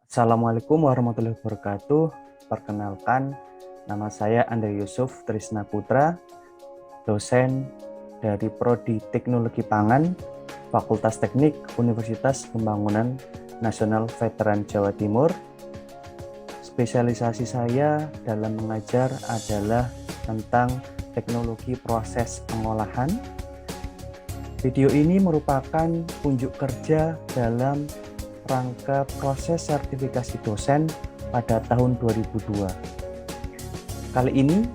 Assalamualaikum warahmatullahi wabarakatuh. Perkenalkan, nama saya Andre Yusuf Trisna Putra, dosen dari Prodi Teknologi Pangan, Fakultas Teknik Universitas Pembangunan Nasional Veteran Jawa Timur. Spesialisasi saya dalam mengajar adalah tentang teknologi proses pengolahan. Video ini merupakan unjuk kerja dalam rangka proses sertifikasi dosen pada tahun 2002. Kali ini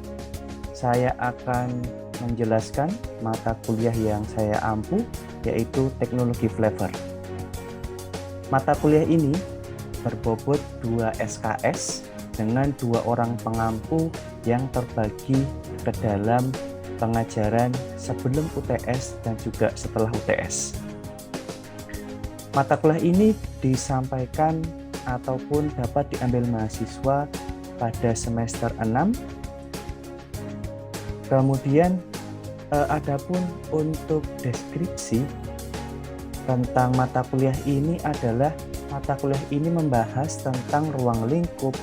saya akan menjelaskan mata kuliah yang saya ampu, yaitu teknologi flavor. Mata kuliah ini berbobot 2 SKS dengan 2 orang pengampu yang terbagi ke dalam pengajaran sebelum UTS dan juga setelah UTS. Mata kuliah ini disampaikan ataupun dapat diambil mahasiswa pada semester 6. Kemudian adapun untuk deskripsi tentang mata kuliah ini adalah mata kuliah ini membahas tentang ruang lingkup,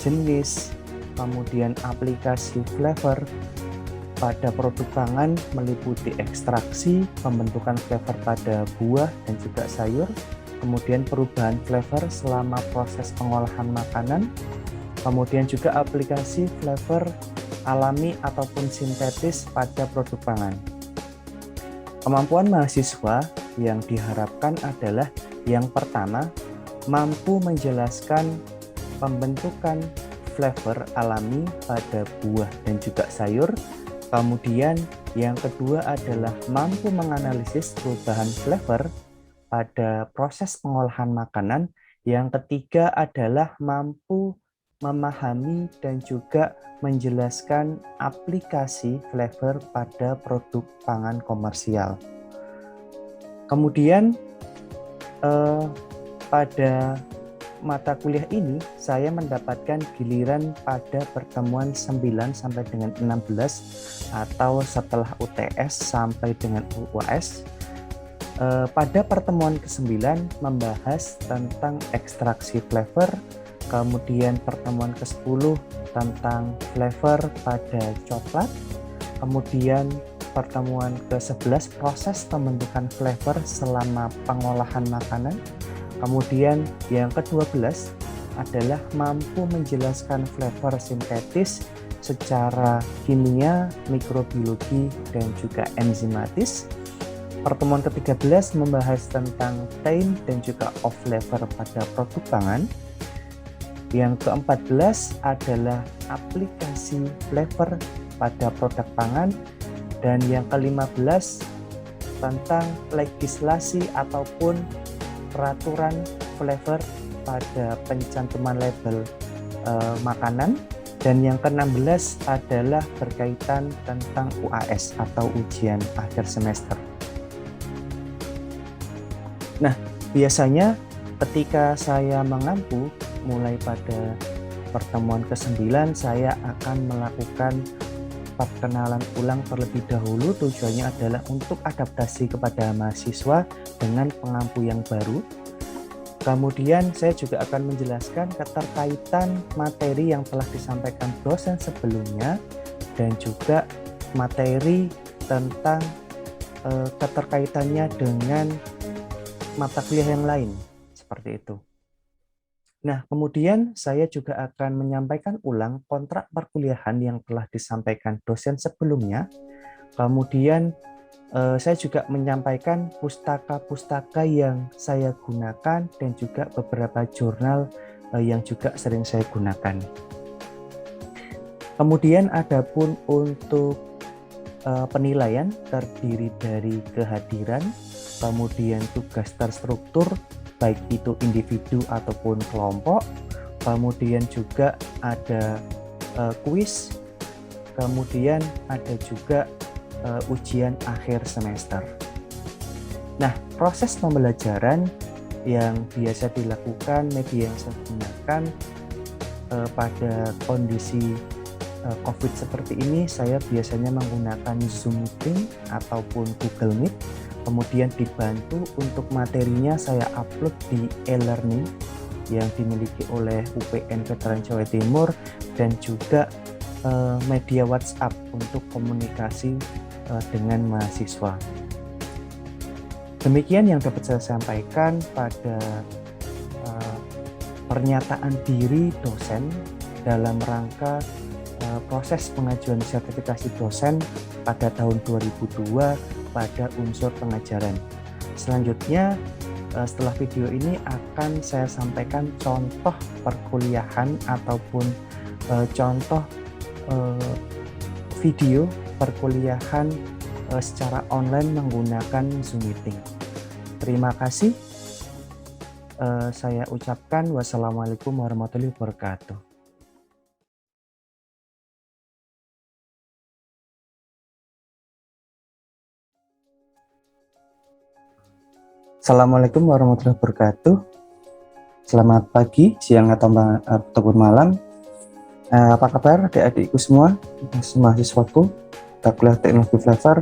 jenis, kemudian aplikasi flavor pada produk pangan meliputi ekstraksi, pembentukan flavor pada buah dan juga sayur, kemudian perubahan flavor selama proses pengolahan makanan, kemudian juga aplikasi flavor alami ataupun sintetis pada produk pangan. Kemampuan mahasiswa yang diharapkan adalah yang pertama, mampu menjelaskan pembentukan flavor alami pada buah dan juga sayur. Kemudian yang kedua adalah mampu menganalisis perubahan flavor pada proses pengolahan makanan. Yang ketiga adalah mampu memahami dan juga menjelaskan aplikasi flavor pada produk pangan komersial. Kemudian pada mata kuliah ini saya mendapatkan giliran pada pertemuan 9 sampai dengan 16 atau setelah UTS sampai dengan UAS. Pada pertemuan ke-9 membahas tentang ekstraksi flavor, kemudian pertemuan ke-10 tentang flavor pada coklat, kemudian pertemuan ke-11 proses pembentukan flavor selama pengolahan makanan. Kemudian yang ke-12 adalah mampu menjelaskan flavor sintetis secara kimia, mikrobiologi, dan juga enzimatis. Pertemuan ke-13 membahas tentang taste dan juga off flavor pada produk pangan. Yang ke-14 adalah aplikasi flavor pada produk pangan. Dan yang ke-15 tentang legislasi ataupun peraturan flavor pada pencantuman label makanan. Dan yang ke-16 adalah berkaitan tentang UAS atau ujian akhir semester. Nah, biasanya ketika saya mengampu mulai pada pertemuan ke-9 saya akan melakukan perkenalan ulang terlebih dahulu. Tujuannya adalah untuk adaptasi kepada mahasiswa dengan pengampu yang baru. Kemudian saya juga akan menjelaskan keterkaitan materi yang telah disampaikan dosen sebelumnya dan juga materi tentang keterkaitannya dengan mata kuliah yang lain, seperti itu. Nah, kemudian saya juga akan menyampaikan ulang kontrak perkuliahan yang telah disampaikan dosen sebelumnya. Kemudian saya juga menyampaikan pustaka-pustaka yang saya gunakan dan juga beberapa jurnal yang juga sering saya gunakan. Kemudian adapun untuk penilaian terdiri dari kehadiran, kemudian tugas terstruktur, baik itu individu ataupun kelompok, kemudian juga ada kuis, kemudian ada juga ujian akhir semester. Nah, proses pembelajaran yang biasa dilakukan, media yang saya gunakan pada kondisi COVID seperti ini, saya biasanya menggunakan Zoom Meeting ataupun Google Meet. Kemudian dibantu untuk materinya saya upload di e-learning yang dimiliki oleh UPN Veteran Jawa Timur dan juga media WhatsApp untuk komunikasi dengan mahasiswa. Demikian yang dapat saya sampaikan pada pernyataan diri dosen dalam rangka proses pengajuan sertifikasi dosen pada tahun 2002 pada unsur pengajaran. Selanjutnya, setelah video ini akan saya sampaikan contoh perkuliahan ataupun contoh video perkuliahan secara online menggunakan Zoom Meeting. Terima kasih. Saya ucapkan wassalamualaikum warahmatullahi wabarakatuh. Assalamualaikum warahmatullahi wabarakatuh. Selamat pagi, siang, ataupun malam. Apa kabar adik-adikku semua, mahasiswaku, kuliah teknologi Flavor.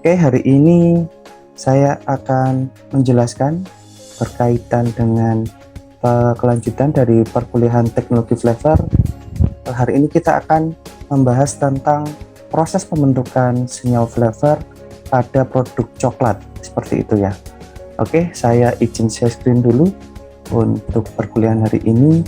Oke, hari ini saya akan menjelaskan berkaitan dengan kelanjutan dari perkuliahan teknologi Flavor. Hari ini kita akan membahas tentang proses pembentukan senyawa flavor pada produk coklat, seperti itu ya. Oke, saya izin share screen dulu untuk perkuliahan hari ini.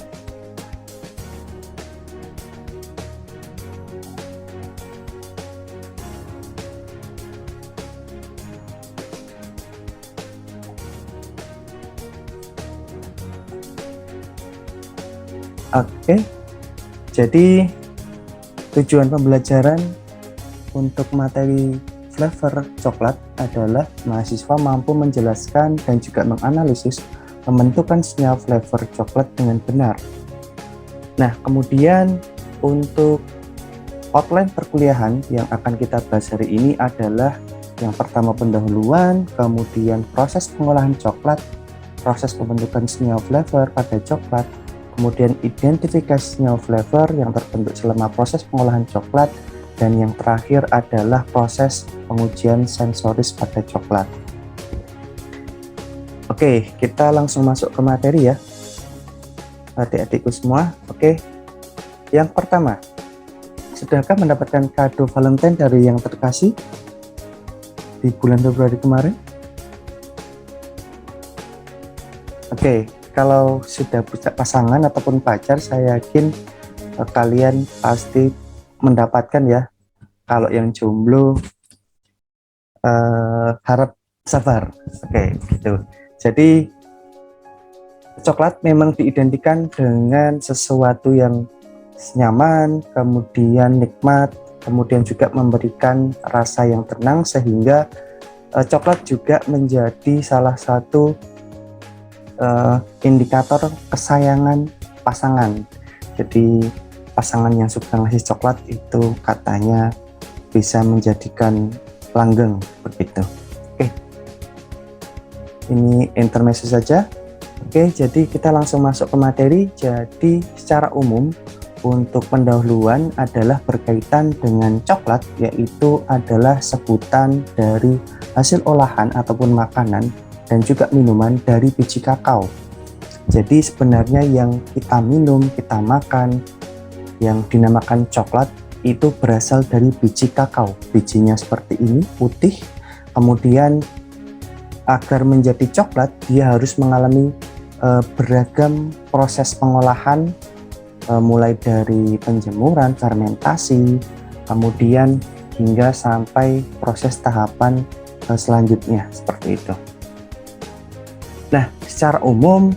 Oke, jadi tujuan pembelajaran untuk materi flavor coklat adalah mahasiswa mampu menjelaskan dan juga menganalisis pembentukan senyawa flavor coklat dengan benar. Nah, kemudian untuk outline perkuliahan yang akan kita bahas hari ini adalah yang pertama pendahuluan, kemudian proses pengolahan coklat, proses pembentukan senyawa flavor pada coklat, kemudian identifikasi senyawa flavor yang terbentuk selama proses pengolahan coklat, dan yang terakhir adalah proses pengujian sensoris pada coklat. Oke, kita langsung masuk ke materi ya, adik-adikku semua. Oke, yang pertama, sudahkah mendapatkan kado Valentine dari yang terkasih di bulan Februari kemarin? Oke, kalau sudah punya pasangan ataupun pacar, saya yakin kalian pasti mendapatkan ya. Kalau yang jomblo harap sabar. Oke, gitu. Jadi coklat memang diidentikan dengan sesuatu yang nyaman, kemudian nikmat, kemudian juga memberikan rasa yang tenang, sehingga coklat juga menjadi salah satu indikator kesayangan pasangan. Jadi pasangan yang suka ngasih coklat itu katanya bisa menjadikan langgeng, begitu. Oke, ini intermezzo saja. Oke, jadi kita langsung masuk ke materi. Jadi secara umum untuk pendahuluan adalah berkaitan dengan coklat, yaitu adalah sebutan dari hasil olahan ataupun makanan dan juga minuman dari biji kakao. Jadi sebenarnya yang kita minum, kita makan, yang dinamakan coklat itu berasal dari biji kakao. Bijinya seperti ini, putih. Kemudian agar menjadi coklat, dia harus mengalami beragam proses pengolahan, mulai dari penjemuran, fermentasi, kemudian hingga sampai proses tahapan selanjutnya, seperti itu. Nah, secara umum,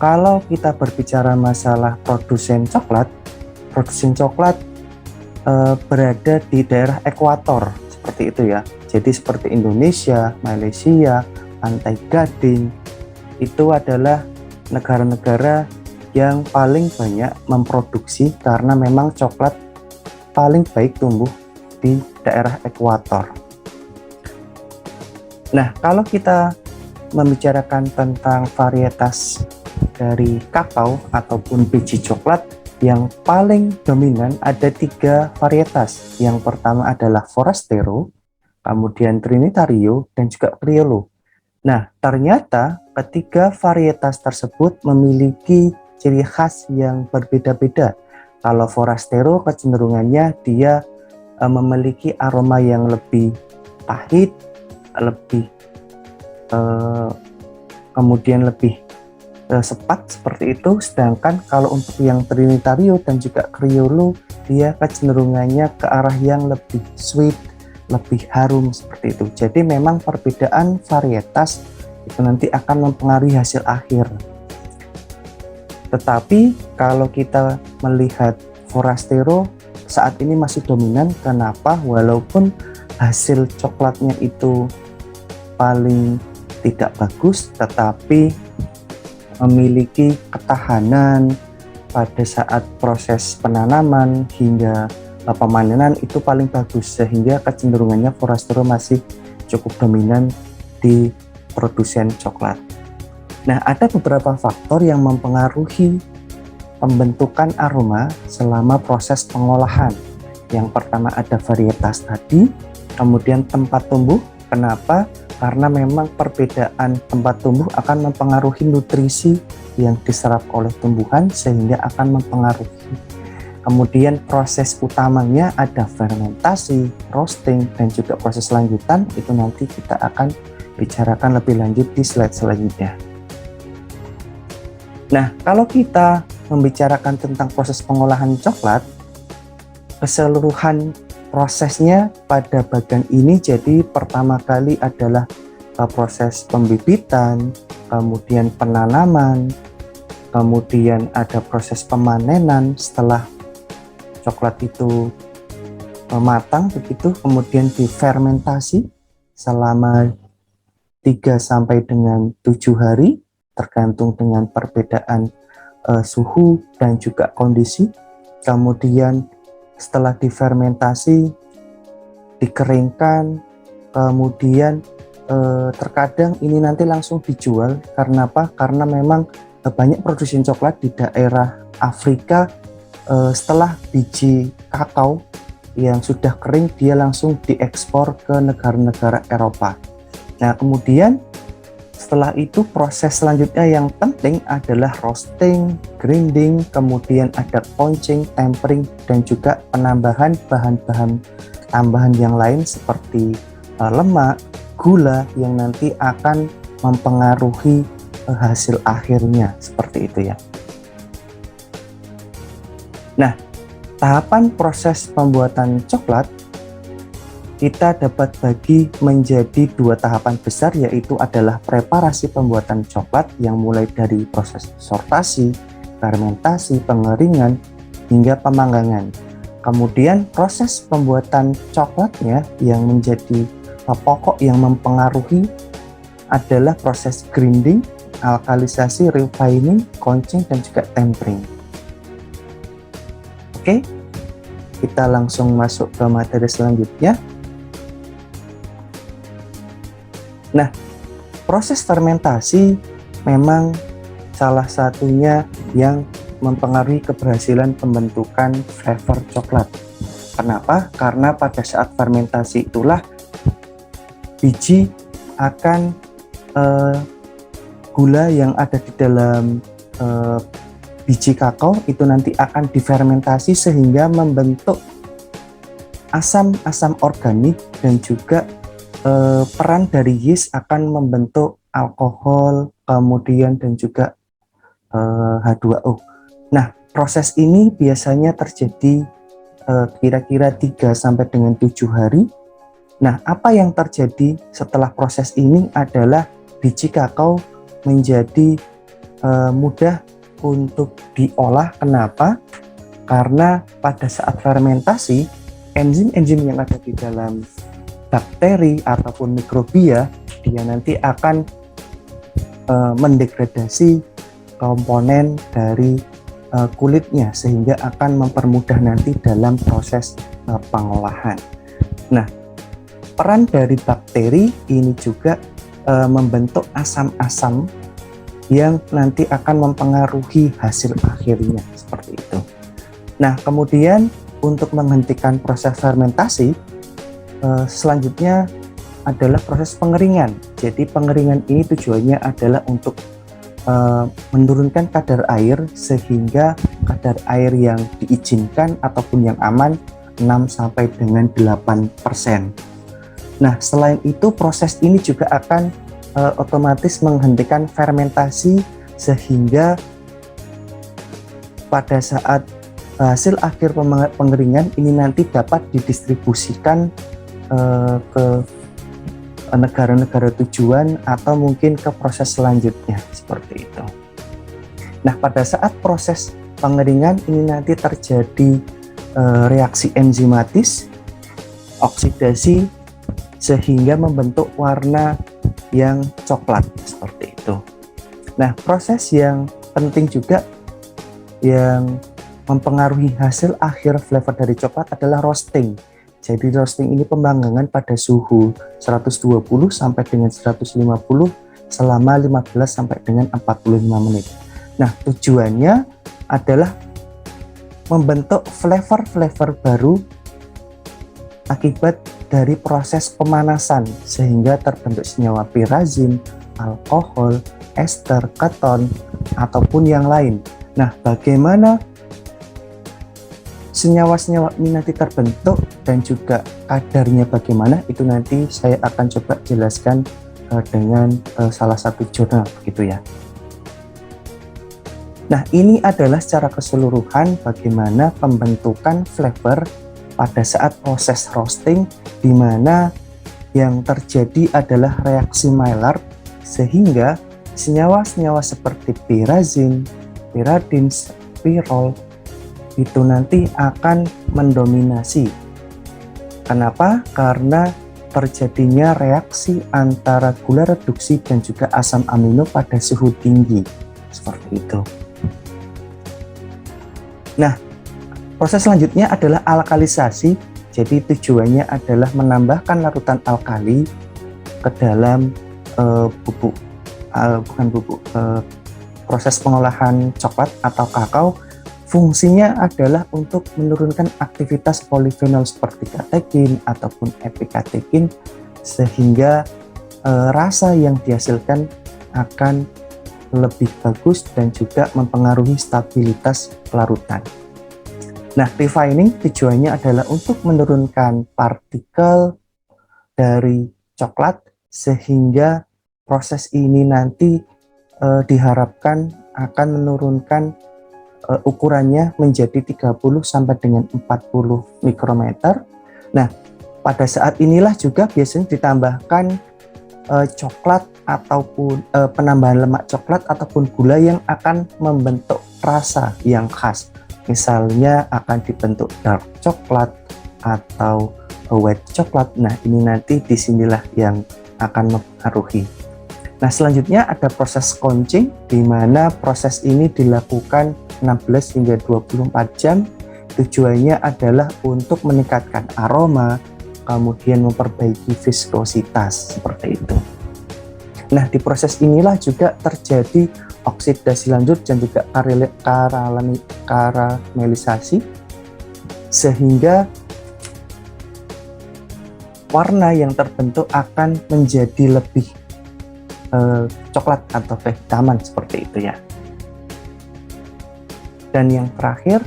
kalau kita berbicara masalah produsen coklat berada di daerah ekuator, seperti itu ya. Jadi seperti Indonesia, Malaysia, Pantai Gading, itu adalah negara-negara yang paling banyak memproduksi karena memang coklat paling baik tumbuh di daerah ekuator. Nah, kalau kita membicarakan tentang varietas dari kakao ataupun biji coklat, yang paling dominan ada 3 varietas. Yang pertama adalah Forastero, kemudian Trinitario, dan juga Criollo. Nah, ternyata ketiga varietas tersebut memiliki ciri khas yang berbeda-beda. Kalau Forastero kecenderungannya dia memiliki aroma yang lebih pahit, lebih kemudian lebih sepat seperti itu. Sedangkan kalau untuk yang Trinitario dan juga Criollo, dia kecenderungannya ke arah yang lebih sweet, lebih harum seperti itu. Jadi memang perbedaan varietas itu nanti akan mempengaruhi hasil akhir. Tetapi kalau kita melihat Forastero saat ini masih dominan. Kenapa? Walaupun hasil coklatnya itu paling tidak bagus, tetapi memiliki ketahanan pada saat proses penanaman hingga pemanenan itu paling bagus, sehingga kecenderungannya Forastero masih cukup dominan di produsen coklat. Nah, ada beberapa faktor yang mempengaruhi pembentukan aroma selama proses pengolahan. Yang pertama ada varietas tadi, kemudian tempat tumbuh. Kenapa? Karena memang perbedaan tempat tumbuh akan mempengaruhi nutrisi yang diserap oleh tumbuhan sehingga akan mempengaruhi. Kemudian proses utamanya ada fermentasi, roasting, dan juga proses lanjutan. Itu nanti kita akan bicarakan lebih lanjut di slide selanjutnya. Nah, kalau kita membicarakan tentang proses pengolahan coklat, keseluruhan prosesnya pada bagian ini jadi pertama kali adalah proses pembibitan, kemudian penanaman, kemudian ada proses pemanenan setelah coklat itu matang begitu, kemudian difermentasi selama 3 sampai dengan 7 hari tergantung dengan perbedaan suhu dan juga kondisi. Kemudian setelah difermentasi dikeringkan, kemudian terkadang ini nanti langsung dijual. Karena apa? Karena memang banyak produsen coklat di daerah Afrika setelah biji kakao yang sudah kering dia langsung diekspor ke negara-negara Eropa. Nah, kemudian setelah itu proses selanjutnya yang penting adalah roasting, grinding, kemudian ada pouching, tempering, dan juga penambahan bahan-bahan tambahan yang lain seperti lemak, gula yang nanti akan mempengaruhi hasil akhirnya seperti itu ya. Nah, tahapan proses pembuatan coklat kita dapat bagi menjadi 2 tahapan besar, yaitu adalah preparasi pembuatan coklat yang mulai dari proses sortasi, fermentasi, pengeringan, hingga pemanggangan. Kemudian proses pembuatan coklatnya yang menjadi pokok yang mempengaruhi adalah proses grinding, alkalisasi, refining, conching, dan juga tempering. Oke, kita langsung masuk ke materi selanjutnya. Nah, proses fermentasi memang salah satunya yang mempengaruhi keberhasilan pembentukan flavor coklat. Kenapa? Karena pada saat fermentasi itulah biji akan gula yang ada di dalam biji kakao itu nanti akan difermentasi sehingga membentuk asam-asam organik, dan juga peran dari yeast akan membentuk alkohol, kemudian dan juga H2O. Nah, proses ini biasanya terjadi kira-kira 3 sampai dengan 7 hari. Nah, apa yang terjadi setelah proses ini adalah biji kakao menjadi mudah untuk diolah. Kenapa? Karena pada saat fermentasi, enzim-enzim yang ada di dalam bakteri ataupun mikrobia dia nanti akan mendegradasi komponen dari kulitnya sehingga akan mempermudah nanti dalam proses pengolahan. Nah, peran dari bakteri ini juga membentuk asam-asam yang nanti akan mempengaruhi hasil akhirnya seperti itu. Nah, kemudian untuk menghentikan proses fermentasi, selanjutnya adalah proses pengeringan. Jadi pengeringan ini tujuannya adalah untuk menurunkan kadar air sehingga kadar air yang diizinkan ataupun yang aman 6 sampai dengan 8%. Nah, selain itu proses ini juga akan otomatis menghentikan fermentasi sehingga pada saat hasil akhir pengeringan ini nanti dapat didistribusikan ke negara-negara tujuan atau mungkin ke proses selanjutnya seperti itu. Nah, pada saat proses pengeringan ini nanti terjadi reaksi enzimatis, oksidasi sehingga membentuk warna yang coklat seperti itu. Nah, proses yang penting juga yang mempengaruhi hasil akhir flavor dari coklat adalah roasting. Jadi roasting ini pemanggangan pada suhu 120 sampai dengan 150 selama 15 sampai dengan 45 menit. Nah, tujuannya adalah membentuk flavor-flavor baru akibat dari proses pemanasan sehingga terbentuk senyawa pirazin, alkohol, ester, keton, ataupun yang lain. Nah, bagaimana senyawa-senyawa ini nanti terbentuk dan juga kadarnya bagaimana, itu nanti saya akan coba jelaskan dengan salah satu jurnal begitu ya. Nah, ini adalah secara keseluruhan bagaimana pembentukan flavor pada saat proses roasting, di mana yang terjadi adalah reaksi Maillard sehingga senyawa-senyawa seperti pirazin, piradin, pirol itu nanti akan mendominasi. Kenapa? Karena terjadinya reaksi antara gula reduksi dan juga asam amino pada suhu tinggi seperti itu. Nah, proses selanjutnya adalah alkalisasi. Jadi tujuannya adalah menambahkan larutan alkali ke dalam proses pengolahan coklat atau kakao. Fungsinya adalah untuk menurunkan aktivitas polifenol seperti katekin ataupun epikatekin sehingga rasa yang dihasilkan akan lebih bagus dan juga mempengaruhi stabilitas larutan. Nah, refining tujuannya adalah untuk menurunkan partikel dari coklat sehingga proses ini nanti diharapkan akan menurunkan ukurannya menjadi 30 sampai dengan 40 mikrometer. Nah, pada saat inilah juga biasanya ditambahkan coklat ataupun penambahan lemak coklat ataupun gula yang akan membentuk rasa yang khas. Misalnya akan dibentuk dark coklat atau white coklat. Nah, ini nanti disinilah yang akan mempengaruhi. Nah, selanjutnya ada proses conching, di mana proses ini dilakukan 16 hingga 24 jam. Tujuannya adalah untuk meningkatkan aroma, kemudian memperbaiki viskositas seperti itu. Nah, di proses inilah juga terjadi oksidasi lanjut dan juga karamelisasi sehingga warna yang terbentuk akan menjadi lebih coklat atau kehitaman seperti itu ya. Dan yang terakhir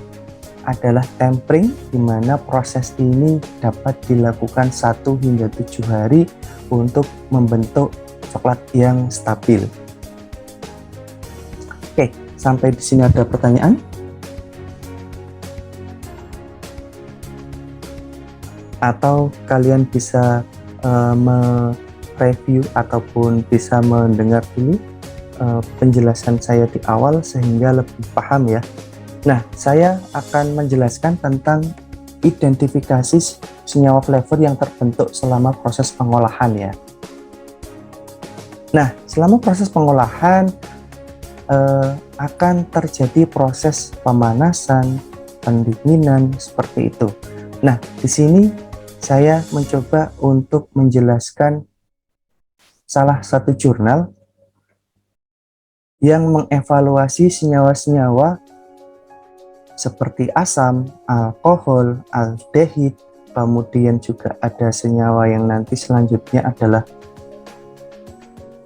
adalah tempering, di mana proses ini dapat dilakukan 1 hingga 7 hari untuk membentuk coklat yang stabil. Oke, sampai di sini ada pertanyaan? Atau kalian bisa mereview ataupun bisa mendengar dulu penjelasan saya di awal sehingga lebih paham ya. Nah, saya akan menjelaskan tentang identifikasi senyawa flavor yang terbentuk selama proses pengolahan ya. Nah, selama proses pengolahan akan terjadi proses pemanasan, pendinginan seperti itu. Nah, di sini saya mencoba untuk menjelaskan salah satu jurnal yang mengevaluasi senyawa-senyawa seperti asam, alkohol, aldehid, kemudian juga ada senyawa yang nanti selanjutnya adalah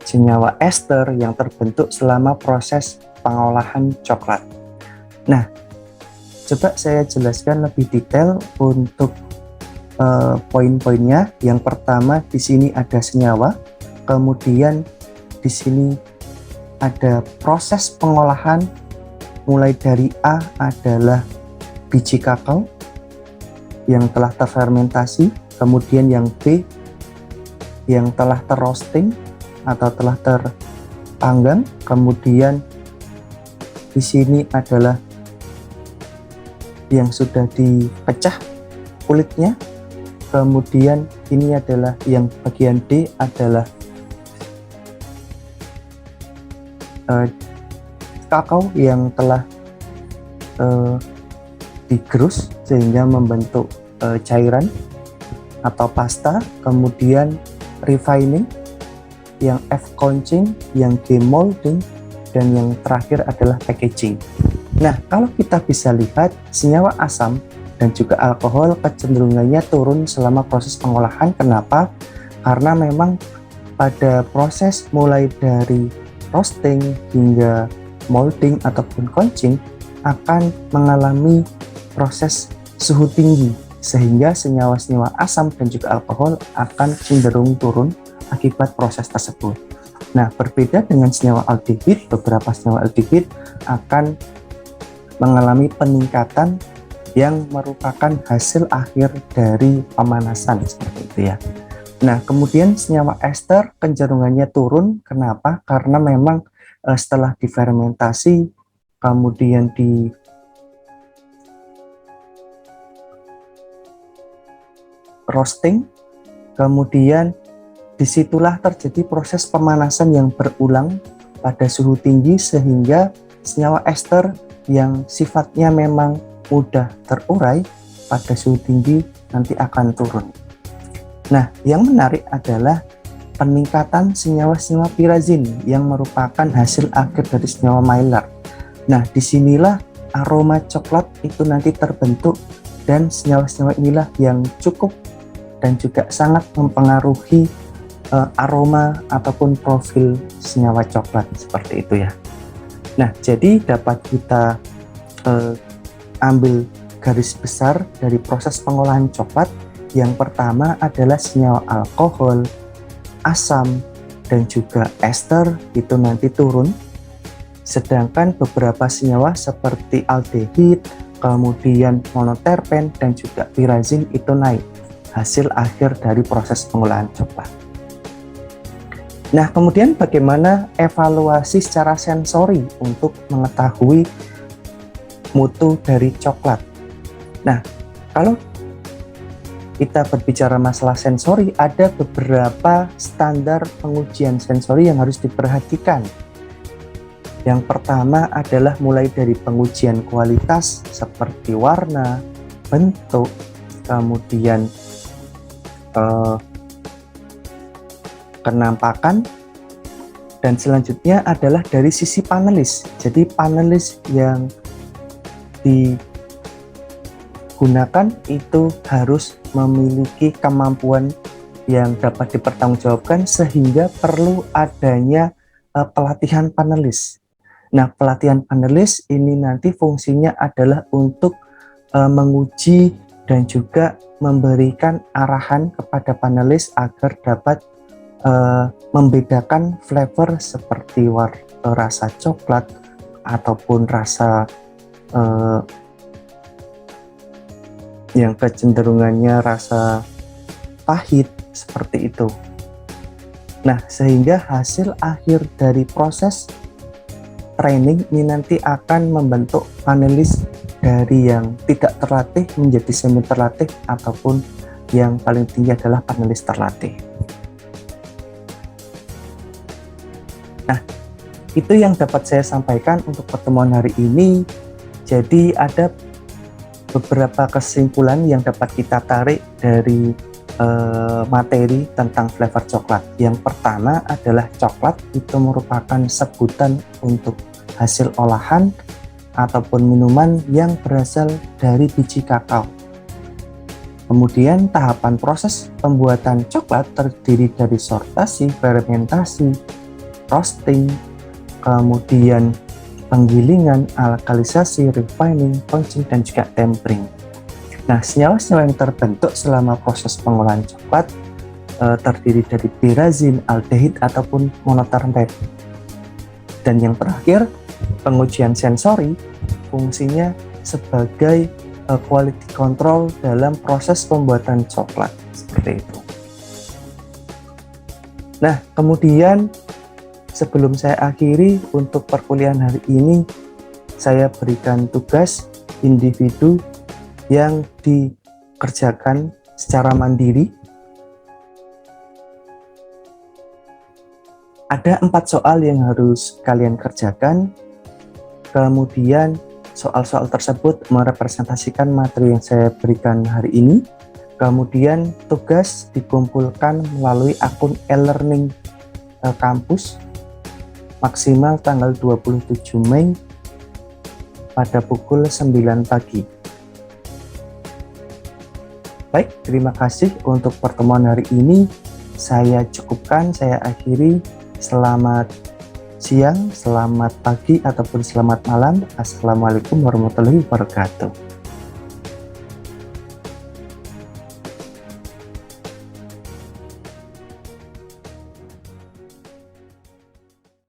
senyawa ester yang terbentuk selama proses pengolahan coklat. Nah, coba saya jelaskan lebih detail untuk poin-poinnya. Yang pertama, di sini ada senyawa, kemudian di sini ada proses pengolahan, mulai dari A adalah biji kakao yang telah terfermentasi, kemudian yang B yang telah terroasting atau telah terpanggang, kemudian di sini adalah yang sudah dipecah kulitnya, kemudian ini adalah yang bagian D adalah kakao yang telah digerus sehingga membentuk cairan atau pasta, kemudian refining, yang F couching, yang G molding, dan yang terakhir adalah packaging. Nah, kalau kita bisa lihat, senyawa asam dan juga alkohol kecenderungannya turun selama proses pengolahan. Kenapa? Karena memang pada proses mulai dari roasting hingga molding ataupun couching akan mengalami proses suhu tinggi, sehingga senyawa-senyawa asam dan juga alkohol akan cenderung turun akibat proses tersebut. Nah, berbeda dengan senyawa aldehid, beberapa senyawa aldehid akan mengalami peningkatan yang merupakan hasil akhir dari pemanasan, seperti itu ya. Nah, kemudian senyawa ester kecenderungannya turun. Kenapa? Karena memang setelah difermentasi, kemudian di roasting, kemudian disitulah terjadi proses pemanasan yang berulang pada suhu tinggi, sehingga senyawa ester yang sifatnya memang mudah terurai pada suhu tinggi nanti akan turun. Nah, yang menarik adalah peningkatan senyawa-senyawa pirazin yang merupakan hasil akhir dari senyawa Maillard. Nah, disinilah aroma coklat itu nanti terbentuk, dan senyawa-senyawa inilah yang cukup dan juga sangat mempengaruhi aroma ataupun profil senyawa coklat, seperti itu ya. Nah, jadi dapat kita ambil garis besar dari proses pengolahan coklat. Yang pertama adalah senyawa alkohol, asam, dan juga ester itu nanti turun. Sedangkan beberapa senyawa seperti aldehid, kemudian monoterpen, dan juga pirazin itu naik, hasil akhir dari proses pengolahan coklat. Nah, kemudian bagaimana evaluasi secara sensori untuk mengetahui mutu dari coklat? Nah, kalau kita berbicara masalah sensori, ada beberapa standar pengujian sensori yang harus diperhatikan. Yang pertama adalah mulai dari pengujian kualitas seperti warna, bentuk, kemudian kenampakan, dan selanjutnya adalah dari sisi panelis. Jadi panelis yang digunakan itu harus memiliki kemampuan yang dapat dipertanggungjawabkan, sehingga perlu adanya pelatihan panelis. Nah, pelatihan panelis ini nanti fungsinya adalah untuk menguji dan juga memberikan arahan kepada panelis agar dapat membedakan flavor seperti rasa coklat ataupun rasa yang kecenderungannya rasa pahit, seperti itu. Nah, sehingga hasil akhir dari proses training ini nanti akan membentuk panelis dari yang tidak terlatih menjadi semi terlatih, ataupun yang paling tinggi adalah panelis terlatih. Nah, itu yang dapat saya sampaikan untuk pertemuan hari ini. Jadi ada beberapa kesimpulan yang dapat kita tarik dari materi tentang flavor coklat. Yang pertama adalah coklat itu merupakan sebutan untuk hasil olahan ataupun minuman yang berasal dari biji kakao. Kemudian tahapan proses pembuatan coklat terdiri dari sortasi, fermentasi, roasting, kemudian penggilingan, alkalisasi, refining, punching, dan juga tempering. Nah, senyawa-senyawa yang terbentuk selama proses pengolahan coklat terdiri dari pirazin, aldehid, ataupun monoterpene. Dan yang terakhir, pengujian sensori fungsinya sebagai quality control dalam proses pembuatan coklat, seperti itu. Nah, kemudian sebelum saya akhiri untuk perkuliahan hari ini, saya berikan tugas individu yang dikerjakan secara mandiri. Ada 4 soal yang harus kalian kerjakan, kemudian soal-soal tersebut merepresentasikan materi yang saya berikan hari ini. Kemudian tugas dikumpulkan melalui akun e-learning kampus maksimal tanggal 27 Mei pada pukul 9 pagi. Baik, terima kasih untuk pertemuan hari ini. Saya cukupkan, saya akhiri. Selamat siang, selamat pagi, ataupun selamat malam. Assalamualaikum warahmatullahi wabarakatuh.